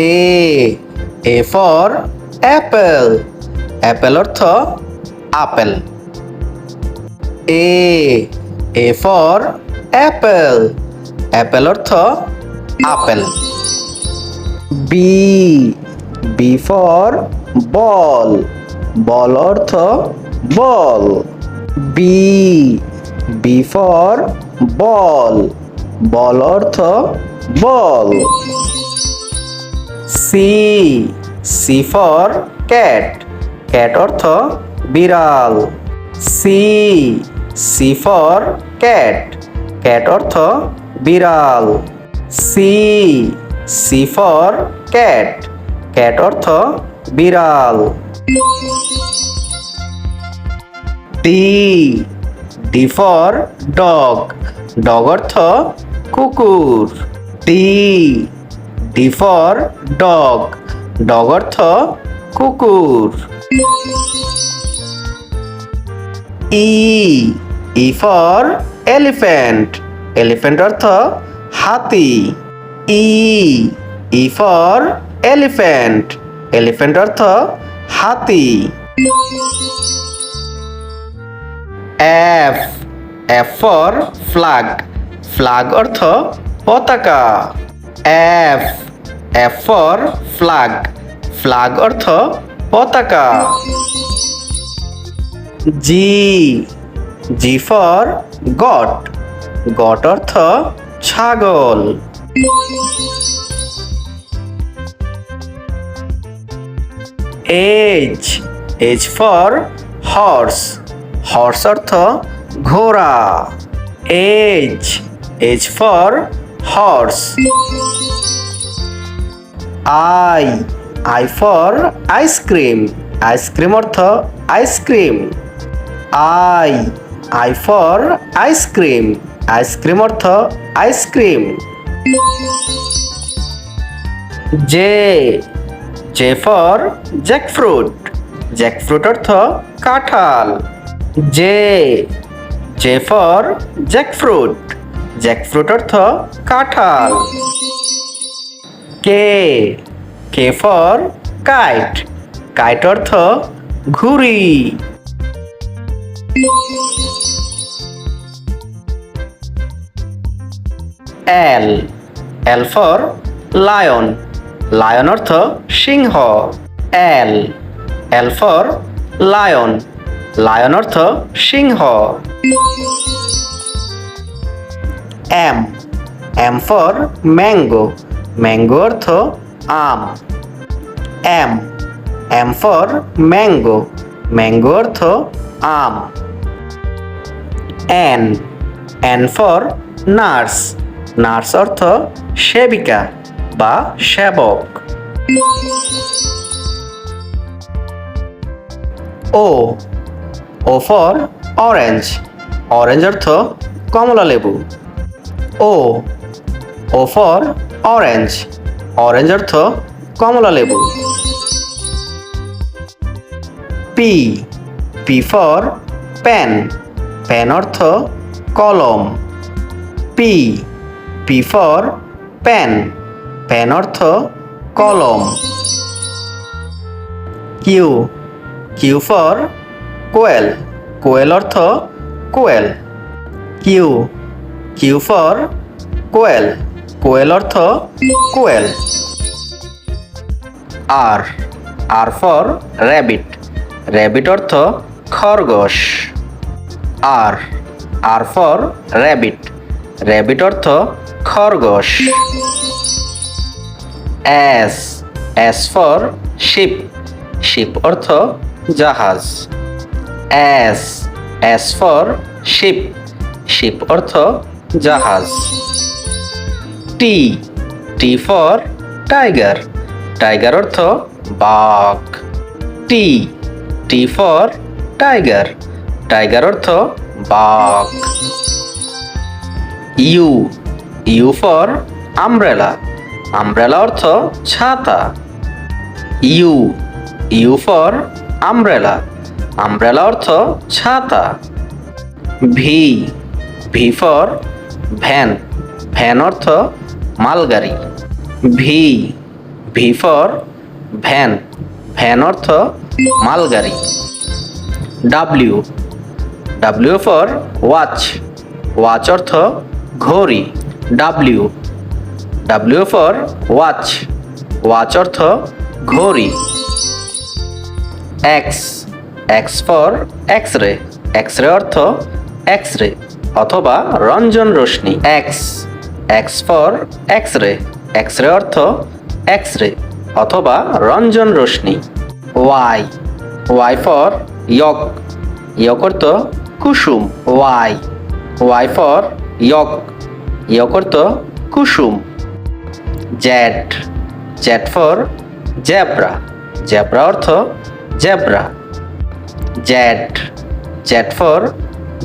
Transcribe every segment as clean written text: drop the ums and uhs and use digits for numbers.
A for Apple, Apple অর্থ apple. A for Apple, Apple অর্থ apple. B for ball, বল অর্থ বল। B for ball, বল অর্থ বল। C for cat, cat অর্থ বিড়াল। C for cat, cat অর্থ বিড়াল। সি ফর ক্যাট, ক্যাট অর্থ বিড়াল। ডি ফর ডগ, ডগ অর্থ কুকুর। ডি ফর ডগ, ডগ অর্থ কুকুর। ই ফর এলিফ্যান্ট, এলিফ্যান্ট অর্থ হাতি। ই ফর এলিফ্যান্ট, এলিফ্যান্ট অর্থ হাতি। এফ ফর ফ্ল্যাগ, ফ্ল্যাগ অর্থ পতাকা। এফ ফর ফ্ল্যাগ, ফ্ল্যাগ অর্থ পতাকা। জি ফর গট, গট অর্থ ছাগল। এইচ ফর হর্স, হর্স অর্থ ঘোড়া। H for horse. I for ice cream, ice cream অর্থ ice cream. I for ice cream, ice cream অর্থ ice cream. J for jackfruit, jackfruit অর্থ কাঁঠাল। জে ফর জ্যাকফ্রুট, জ্যাকফ্রুট অর্থ কাঁঠাল। কে ফর কাইট, কাইট অর্থ ঘুড়ি। এল ফর লায়ন, লায়ন অর্থ সিংহ। এল ফর লায়ন, লায়ন অর্থ সিংহ। এম ফর ম্যাঙ্গো, ম্যাঙ্গো অর্থ আম। এম ফর ম্যাঙ্গো, ম্যাঙ্গো অর্থ আম। এন ফর নার্স, নার্স অর্থ সেবিকা বা সেবক। ও ফর অরেঞ্জ, অরেঞ্জ অর্থ কমলা লেবু। ও ফর অরেঞ্জ, অরেঞ্জ অর্থ কমলা লেবু। পি ফর পেন, পেন অর্থ কলম। পি ফর পেন, পেন অর্থ কলম। কিউ ফর কোয়েল, কোয়েল অর্থ কোয়েল। কিউ ফর কোয়েল, কোয়েল অর্থ কোয়েল। আর ফর র্যাবিট, র্যাবিট অর্থ খরগোশ। আর ফর র্যাবিট, র্যাবিট অর্থ খরগোশ। এস ফর শিপ, শিপ অর্থ জাহাজ। এস ফর শিপ, শিপ অর্থ জাহাজ। টি ফর টাইগার, টাইগার অর্থ বাঘ। টি ফর টাইগার, টাইগার অর্থ বাঘ। ইউ ফর আমব্রেলা, আমব্রেলা অর্থ ছাতা। ইউ ফর আমব্রেলা, আমব্রেলা অর্থ ছাতা। ভি ফর ভ্যান, ভ্যান অর্থ মালগাড়ি। ভি ফর ভ্যান, ভ্যান অর্থ মালগাড়ি। W, W for watch, watch অর্থ ঘড়ি। W, W for watch, watch অর্থ ঘড়ি। X, X for X ray, X ray অর্থ এক্স রে অথবা রঞ্জন রশ্মি। X, X for X ray, X ray অর্থ এক্স রে অথবা রঞ্জন রশ্মি। Y, Y for yolk, yolk অর্থ কুসুম। Y, Y for yolk, yolk অর্থ কুসুম। Z, Z for zebra, zebra অর্থ zebra. Z, Z for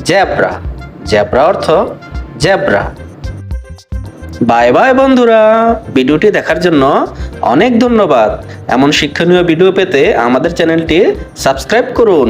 zebra, zebra অর্থ জেব্রা। বাই বাই বন্ধুরা, ভিডিওটি দেখার জন্য অনেক ধন্যবাদ। এমন শিক্ষণীয় ভিডিও পেতে আমাদের চ্যানেলটি সাবস্ক্রাইব করুন।